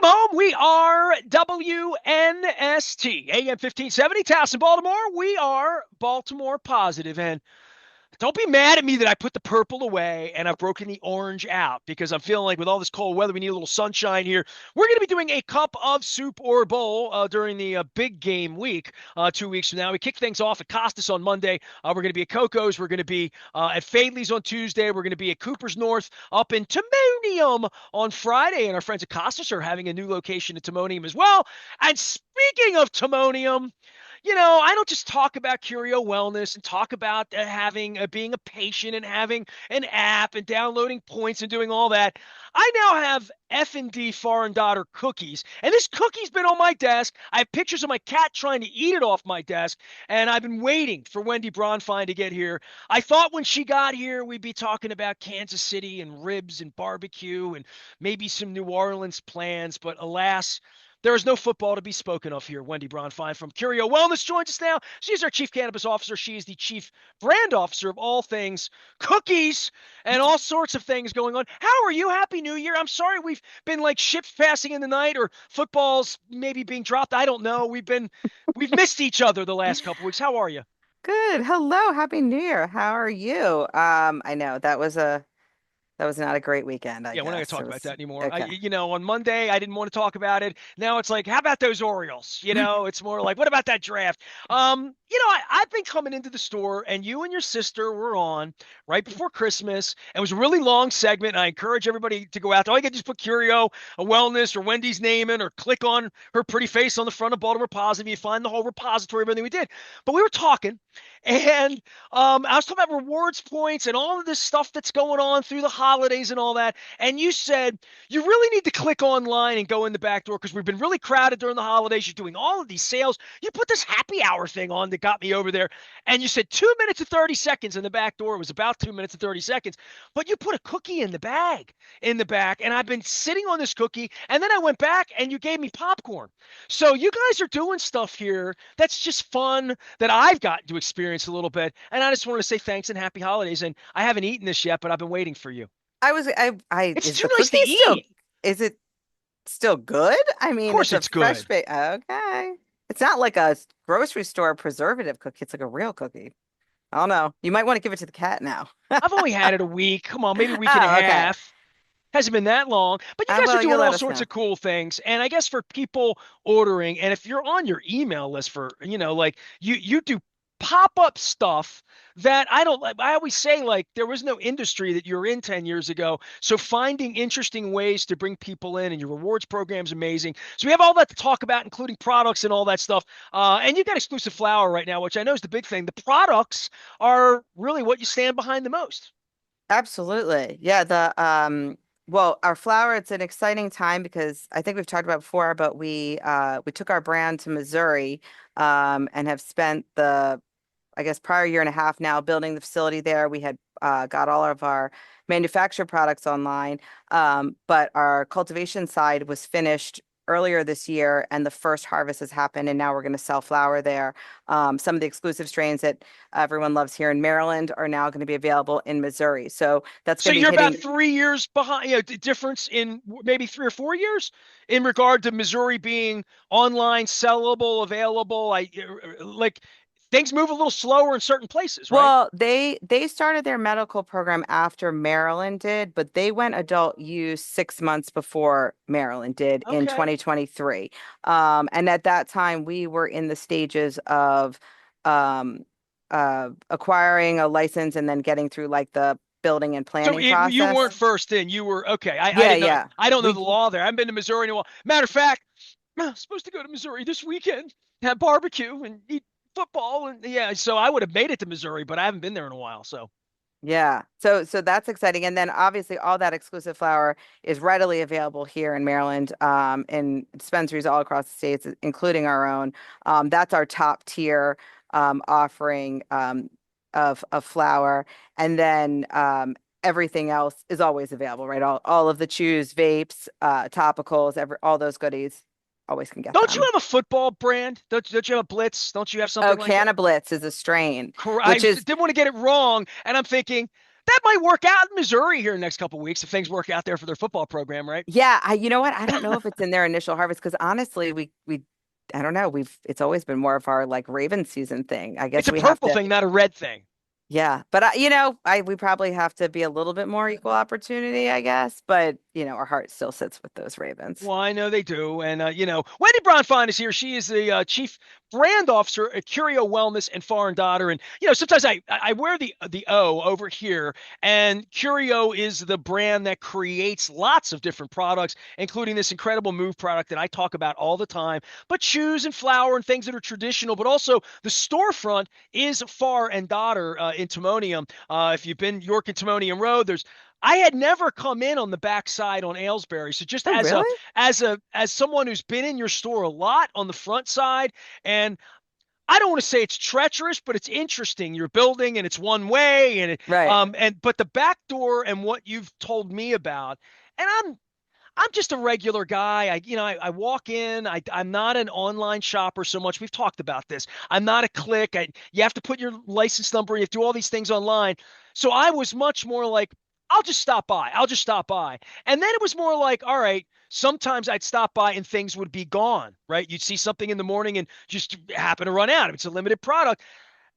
Welcome home. We are WNST, AM 1570, Towson, Baltimore. We are Baltimore positive, and don't be mad at me that I put the purple away and I've broken the orange out because I'm feeling like with all this cold weather, we need a little sunshine here. We're going to be doing a cup of soup or bowl during the big game week 2 weeks from now. We kick things off at Costas on Monday. We're going to be at Coco's. We're going to be at Fadley's on Tuesday. We're going to be at Cooper's North up in Timonium on Friday. And our friends at Costas are having a new location at Timonium as well. And speaking of Timonium, I don't just talk about Curio Wellness and talk about having being a patient and having an app and downloading points and doing all that. I now have F&D Foreign Daughter cookies, and this cookie's been on my desk. I have pictures of my cat trying to eat it off my desk, and I've been waiting for Wendy Bronfein to get here. I thought when she got here, we'd be talking about Kansas City and ribs and barbecue and maybe some New Orleans plans, but alas, there is no football to be spoken of here. Wendy Bronfein from Curio Wellness joins us now. She's our chief cannabis officer. She is the chief brand officer of all things cookies and all sorts of things going on. How are you? Happy New Year. I'm sorry we've been like ships passing in the night or footballs maybe being dropped. I don't know. We've missed each other the last couple weeks. How are you? Good. Hello. Happy New Year. How are you? I know that was not a great weekend, I Yeah, we're not going to guess. talk It about was that anymore. okay. On Monday, I didn't want to talk about it. Now it's like, how about those Orioles? It's more like, what about that draft? I've been coming into the store, and you and your sister were on right before Christmas. It was a really long segment. And I encourage everybody to go out there. All you can just put Curio, a Wellness, or Wendy's name in, or click on her pretty face on the front of Baltimore Positive. You find the whole repository of everything we did. But we were talking, and I was talking about rewards points and all of this stuff that's going on through the holidays and all that. And you said you really need to click online and go in the back door because we've been really crowded during the holidays. You're doing all of these sales. You put this happy hour thing on that got me over there. And you said 2 minutes and 30 seconds in the back door. It was about 2 minutes and 30 seconds. But you put a cookie in the bag in the back. And I've been sitting on this cookie. And then I went back and you gave me popcorn. So you guys are doing stuff here that's just fun that I've gotten to experience a little bit. And I just wanted to say thanks and happy holidays. And I haven't eaten this yet, but I've been waiting for you. I It's is too the nice to cookie still eat. is it still good? I Of mean, course it's a it's fresh good. bake. Okay. It's not like a grocery store preservative cookie. It's like a real cookie. I don't know. You might want to give it to the cat now. I've only had it a week. Come on, maybe a week and a Oh, okay. half. Hasn't been that long, but you guys are Well, you doing all let us sorts know. of cool things. And I guess for people ordering, and if you're on your email list for, like you do pop-up stuff that I don't like. I always say like there was no industry that you're in 10 years ago. So finding interesting ways to bring people in and your rewards program is amazing. So we have all that to talk about, including products and all that stuff. And you got exclusive flower right now, which I know is the big thing. The products are really what you stand behind the most. Absolutely. Yeah, our flower, it's an exciting time because I think we've talked about before, but we took our brand to Missouri and have spent the I guess prior year and a half now building the facility there. We had got all of our manufactured products online, but our cultivation side was finished earlier this year, and the first harvest has happened, and now we're going to sell flower there. Some of the exclusive strains that everyone loves here in Maryland are now going to be available in Missouri. So that's So going to be you're about hitting. 3 years behind, difference in maybe 3 or 4 years in regard to Missouri being online, sellable, available. Like things move a little slower in certain places, right? Well, they started their medical program after Maryland did, but they went adult use 6 months before Maryland did in Okay. 2023. And at that time, we were in the stages of um, acquiring a license and then getting through like the building and So planning you weren't process. first in. You were okay. I Yeah, didn't know. yeah. I don't know We the law there. I haven't been to Missouri in a while. Matter of fact, I'm supposed to go to Missouri this weekend, have barbecue and eat football, and yeah. So I would have made it to Missouri, but I haven't been there in a while. So Yeah. So that's exciting. And then obviously all that exclusive flower is readily available here in Maryland, in dispensaries all across the states, including our own. That's our top tier offering of flower. And then everything else is always available, right? All of the chews, vapes, topicals, all those goodies, always can get don't you them. have a football brand? Don't you have a Blitz? Don't you have Oh, something like that? Canna Blitz is a strain, I which is didn't want to get it wrong, and I'm thinking that might work out in Missouri here in the next couple of weeks if things work out there for their football program, right? Yeah, you know what? I don't know if it's in their initial harvest because honestly, we I don't know. It's always been more of our like Raven season thing. I It's guess a we have purple to. thing, not a red thing. Yeah, but I we probably have to be a little bit more equal opportunity, I guess. But our heart still sits with those Ravens. Well, I know they do. And, Wendy Bronfein is here. She is the chief brand officer at Curio Wellness and Foreign Daughter. And, sometimes I wear the O over here. And Curio is the brand that creates lots of different products, including this incredible Move product that I talk about all the time. But shoes and flour and things that are traditional, but also the storefront is Far and Daughter in Timonium. If you've been York and Timonium Road, I had never come in on the backside on Aylesbury. So just Oh, really? as someone who's been in your store a lot on the front side, and I don't want to say it's treacherous, but it's interesting. You're building and it's one way, Right. but the back door and what you've told me about, and I'm just a regular guy. I walk in. I'm not an online shopper so much. We've talked about this. I'm not a click. You have to put your license number. You have to do all these things online. So I was much more like, I'll just stop by. I'll just stop by. And then it was more like, all right, sometimes I'd stop by and things would be gone, right? You'd see something in the morning and just happen to run out. It's a limited product.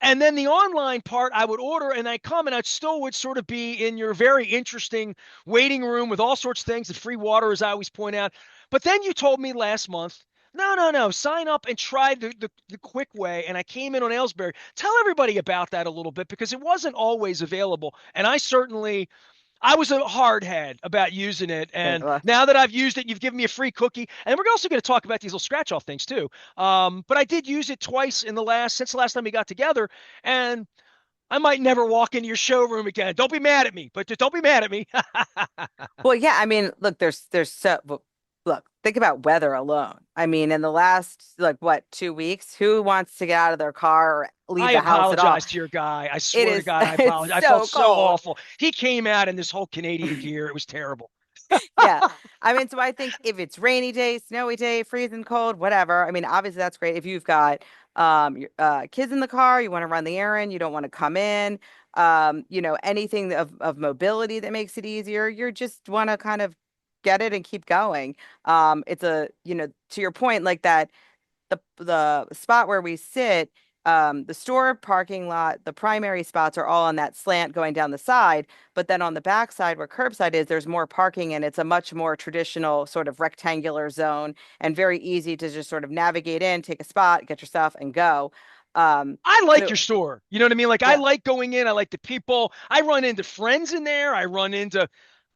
And then the online part, I would order and I come and I still would sort of be in your very interesting waiting room with all sorts of things and free water, as I always point out. But then you told me last month, no, no, no, sign up and try the quick way. And I came in on Aylesbury. Tell everybody about that a little bit because it wasn't always available. And I was a hardhead about using it. And Well, now that I've used it, you've given me a free cookie. And we're also going to talk about these little scratch off things too. But I did use it twice since the last time we got together. And I might never walk into your showroom again. Don't be mad at me, but just don't be mad at me. well, yeah. I mean, look, look, think about weather alone. I mean, in the last like what 2 weeks, who wants to get out of their car or leave I the house at all? apologize to your guy. I It swear to is. God, I It's apologize. I felt so so cold. awful. He came out in this whole Canadian gear. It was terrible. Yeah. I mean, so I think if it's rainy day, snowy day, freezing cold, whatever. I mean, obviously that's great. If you've got your, kids in the car, you want to run the errand, you don't want to come in, anything of mobility that makes it easier, you just want to kind of get it and keep going. It's to your point, like that the spot where we sit, the store parking lot, the primary spots are all on that slant going down the side. But then on the back side where curbside is, there's more parking and it's a much more traditional sort of rectangular zone and very easy to just sort of navigate in, take a spot, get your stuff and go. Um, I like so your store. You know what I mean? Like I yeah, like going in. I like the people. I run into friends in there. I've run into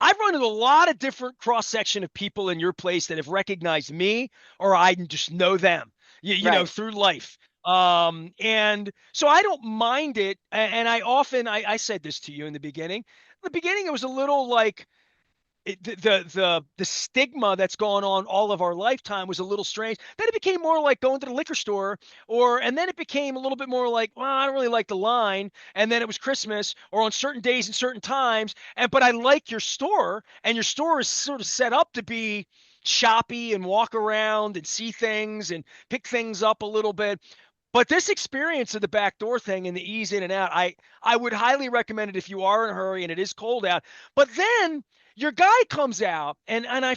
a lot of different cross section of people in your place that have recognized me or I just know them. right. Through life. And so I don't mind it. And I said this to you in the beginning. In the beginning, it was a little like the stigma that's gone on all of our lifetime was a little strange. Then it became more like going to the liquor store, and then it became a little bit more like, well, I don't really like the line. And then it was Christmas or on certain days and certain times. But I like your store, and your store is sort of set up to be shoppy and walk around and see things and pick things up a little bit. But this experience of the back door thing and the ease in and out, I would highly recommend it if you are in a hurry and it is cold out. But then your guy comes out I'm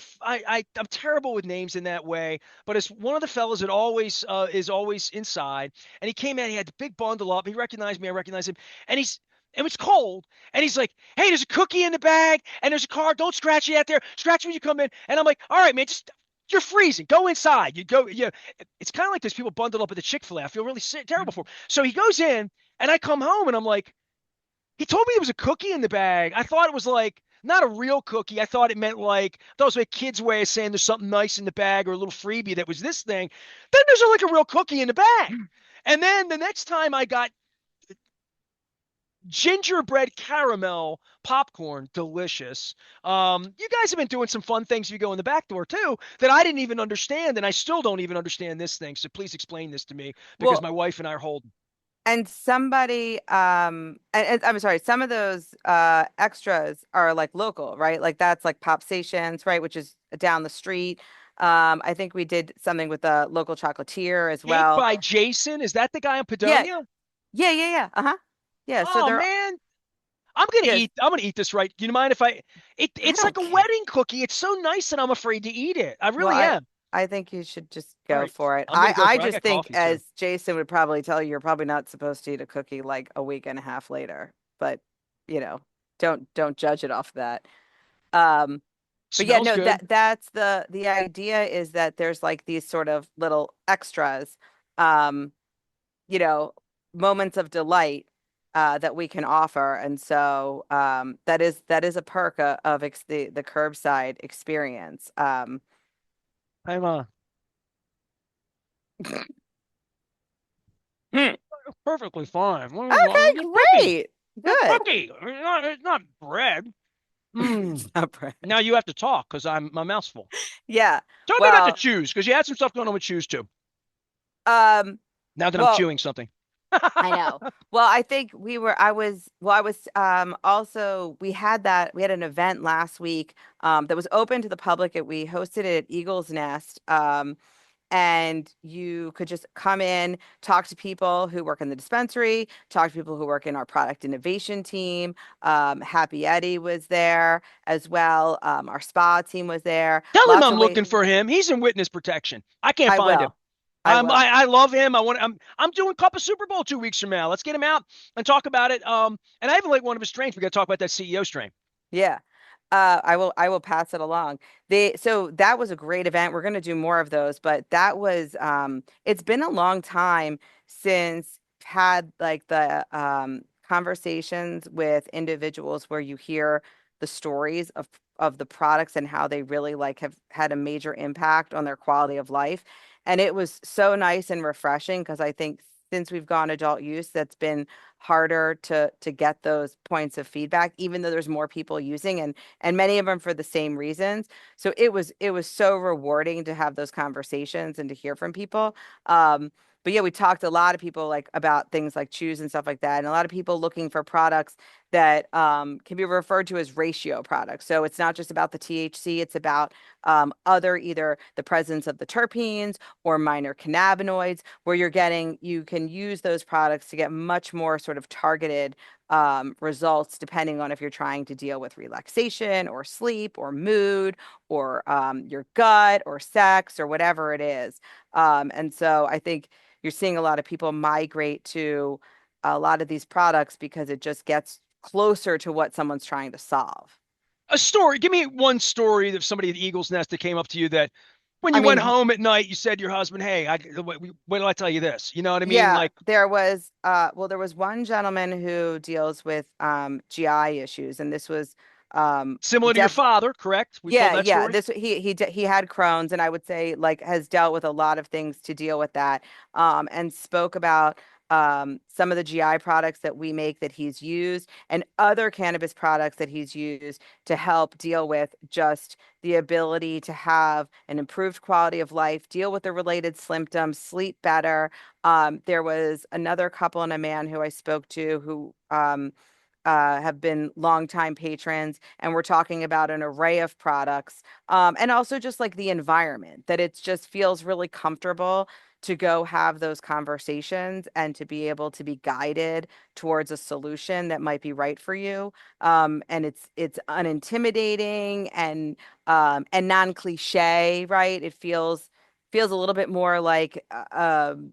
terrible with names in that way, but it's one of the fellas that always is always inside. And he came in, he had the big bundle up. He recognized me, I recognized him, and it was cold, and he's like, "Hey, there's a cookie in the bag, and there's a card. Don't scratch it out there. Scratch when you come in." And I'm like, "All right, man, just you're freezing. Go inside. You go. Yeah, it's kind of like those people bundled up at the Chick-fil-A. I feel really terrible for him. So he goes in, and I come home, and I'm like, he told me there was a cookie in the bag. I thought it was like not a real cookie. I thought it meant like that was my kid's way of saying there's something nice in the bag or a little freebie that was this thing. Then there's like a real cookie in the bag. And then the next time I got gingerbread caramel popcorn, delicious. You guys have been doing some fun things. You go in the back door too that I didn't even understand, and I still don't even understand this thing. So please explain this to me because Well, my wife and I are holding. and somebody, and I'm sorry, some of those extras are like local, right? Like that's like Pop Stations, right? Which is down the street. I think we did something with a local chocolatier as Cake well. by Jason, is that the guy in Yeah, Padonia? yeah, yeah, yeah. Uh-huh. Yeah, so Oh they're man, Yes, I'm gonna eat this right. Do you mind if I it's don't like a care. wedding cookie. It's so nice that I'm afraid to eat it. I Well, really am. I think you should just All go right. for it. I'm gonna go I for it. I just got think, coffee too. as Jason would probably tell you, you're probably not supposed to eat a cookie like a week and a half later. But you know, don't judge it off that. Um, but yeah, Smells no, good. that's the idea is that there's like these sort of little extras, um, you know, moments of delight that we can offer, and so that is a perk of the curbside experience. I'm Hmm. perfectly fine. Okay, It's a cookie. great, It's a good. cookie. It's not bread. It's Mm. not bread. Now you have to talk because I'm my mouth's full. Yeah. Tell me about the Well, chews because you had some stuff going on with chews too. um, Now that I'm well, chewing something. I know. Well, I think I was also we had an event last week that was open to the public. We hosted it at Eagle's Nest. And you could just come in, talk to people who work in the dispensary, talk to people who work in our product innovation team. Happy Eddie was there as well. Our spa team was there. Tell him Lots I'm of looking ways. for him. He's in witness protection. I can't I find him. will. I will. I love him. I'm doing Cup of Super Bowl 2 weeks from now. Let's get him out and talk about it. And I even like one of his strains. We got to talk about that CEO strain. Yeah. I will pass it along. So that was a great event. We're going to do more of those, but that was it's been a long time since I've had like the conversations with individuals where you hear the stories of the products and how they really like have had a major impact on their quality of life. And it was so nice and refreshing because I think since we've gone adult use, that's been harder to get those points of feedback, even though there's more people using and many of them for the same reasons. So it was so rewarding to have those conversations and to hear from people. But yeah, we talked to a lot of people like about things like chews and stuff like that, and a lot of people looking for products that can be referred to as ratio products. So it's not just about the THC; it's about other either the presence of the terpenes or minor cannabinoids, where you can use those products to get much more sort of targeted results depending on if you're trying to deal with relaxation or sleep or mood or your gut or sex or whatever it is. And so I think you're seeing a lot of people migrate to a lot of these products because it just gets closer to what someone's trying to solve. A story. Give me one story of somebody at the Eagles Nest that came up to you that when I you went mean, home at night, you said to your husband, "Hey, when did I tell you this?" You know what I mean? yeah, Like there was there was one gentleman who deals with GI issues, and this was similar to your def father, correct? We've told yeah, that yeah. story. This he had Crohn's, and I would say like has dealt with a lot of things to deal with that. And spoke about some of the GI products that we make that he's used, and other cannabis products that he's used to help deal with just the ability to have an improved quality of life, deal with the related symptoms, sleep better. There was another couple and a man who I spoke to who have been longtime patrons, and we're talking about an array of products, and also just like the environment that it just feels really comfortable to go have those conversations and to be able to be guided towards a solution that might be right for you. And it's unintimidating and non-cliche, right? It feels a little bit more like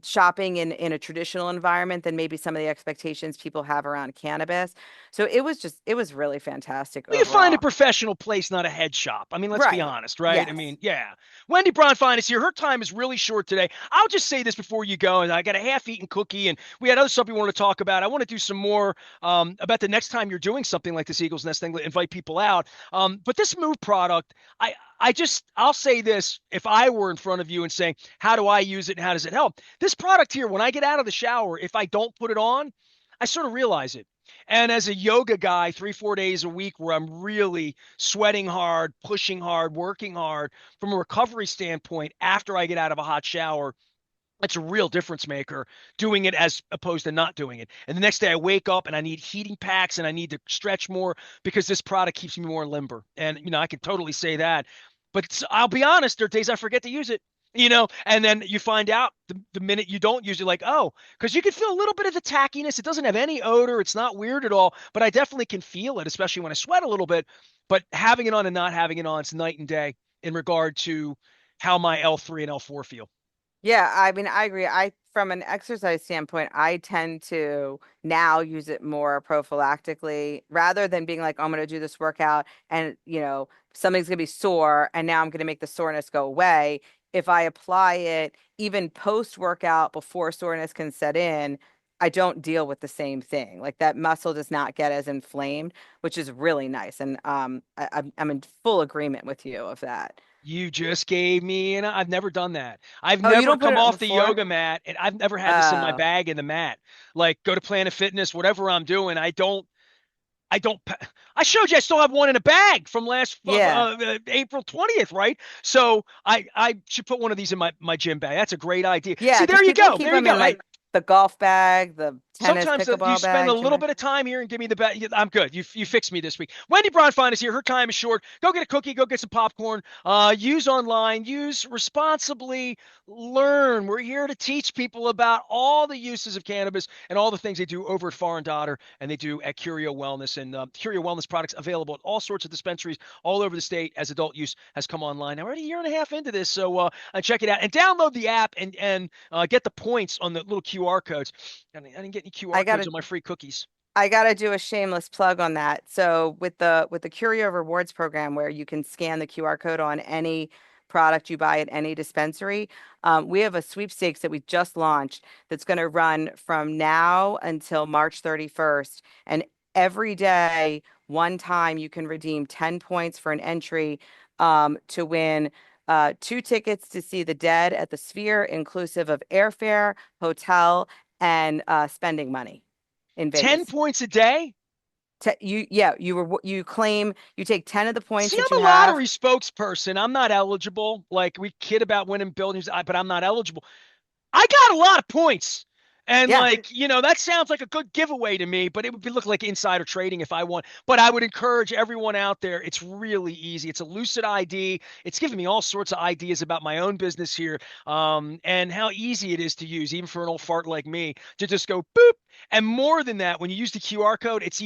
shopping in a traditional environment than maybe some of the expectations people have around cannabis. So it was really fantastic Well, you find a overall. professional place, not a head shop. I mean, let's be Right. honest, right? I Yes. mean, yeah. Wendy Bronfein is here. Her time is really short today. I'll just say this before you go, and I got a half-eaten cookie, and we had other stuff we want to talk about. I want to do some more about the next time you're doing something like this Eagles Nest thing, invite people out. But this Move product, I'll say this: if I were in front of you and saying, how do I use it and how does it help? This product here, when I get out of the shower, if I don't put it on, I sort of realize it. And as a yoga guy, 3, 4 days a week where I'm really sweating hard, pushing hard, working hard from a recovery standpoint after I get out of a hot shower, it's a real difference maker doing it as opposed to not doing it. And the next day I wake up and I need heating packs and I need to stretch more because this product keeps me more limber. And, I can totally say that. But I'll be honest, there are days I forget to use it. And then you find out the minute you don't use it, like, oh, because you can feel a little bit of the tackiness. It doesn't have any odor. It's not weird at all, but I definitely can feel it, especially when I sweat a little bit. But having it on and not having it on, it's night and day in regard to how my L3 and L4 feel. Yeah, I mean, I agree. From an exercise standpoint, I tend to now use it more prophylactically rather than being like, oh, I'm going to do this workout and, something's going to be sore and now I'm going to make the soreness go away. If I apply it even post workout before soreness can set in, I don't deal with the same thing. Like that muscle does not get as inflamed, which is really nice. And I'm in full agreement with you of that. You just gave me, and I've never done that. I've Oh, you never don't put come it on off the before? yoga mat, and I've never had this in my Oh, bag in the mat. Like go to Planet Fitness, whatever I'm doing, I don't. I showed you I still have one in a bag from last yeah. April 20th, right? So I should put one of these in my gym bag. That's a great idea. Yeah, See, because there you people go. keep There you them go. in Hey, like the golf bag, the tennis sometimes you pickleball spend a bag, little gym. bit of time here and give me the bet. I'm good. You fixed me this week. Wendy Bronfein is here. Her time is short. Go get a cookie. Go get some popcorn. Use online. Use responsibly. Learn. We're here to teach people about all the uses of cannabis and all the things they do over at Far & Dotter and they do at Curio Wellness. And Curio Wellness products available at all sorts of dispensaries all over the state as adult use has come online. Now we're already a year and a half into this, so check it out and download the app and get the points on the little QR codes. I didn't get any I QR codes gotta on my free cookies. I gotta do a shameless plug on that. So with the Curio Rewards program where you can scan the QR code on any product you buy at any dispensary, we have a sweepstakes that we just launched that's going to run from now until March 31st. And every day, one time you can redeem 10 points for an entry to win two tickets to see the Dead at the Sphere, inclusive of airfare, hotel, and spending money in 10 Vegas. points a day? You claim you take 10 of the points See, that you I'm a have. lottery spokesperson. I'm not eligible. Like, we kid about winning buildings, but I'm not eligible. I got a lot of points. And Yeah. like, that sounds like a good giveaway to me, but it would be look like insider trading if I won. But I would encourage everyone out there. It's really easy. It's a lucid ID. It's giving me all sorts of ideas about my own business here, and how easy it is to use, even for an old fart like me, to just go boop. And more than that, when you use the QR code, it's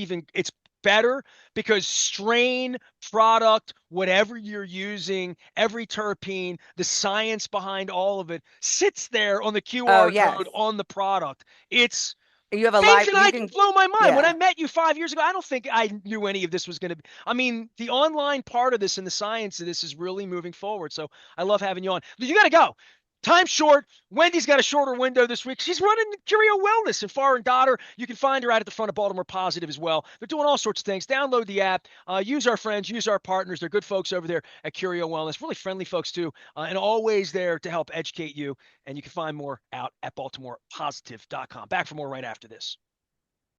better because strain, product, whatever you're using, every terpene, the science behind all of it sits there on the Oh, QR yes. code on the product. It's You have a things live, that you I can can, blow my mind. When I yeah. met you 5 years ago, I don't think I knew any of this was going to be. I mean, the online part of this and the science of this is really moving forward. So I love having you on. You got to go. Time's short. Wendy's got a shorter window this week. She's running Curio Wellness in Far & Dotter. You can find her out at the front of Baltimore Positive as well. They're doing all sorts of things. Download the app. Use our friends. Use our partners. They're good folks over there at Curio Wellness. Really friendly folks too, and always there to help educate you. And you can find more out at BaltimorePositive.com. Back for more right after this.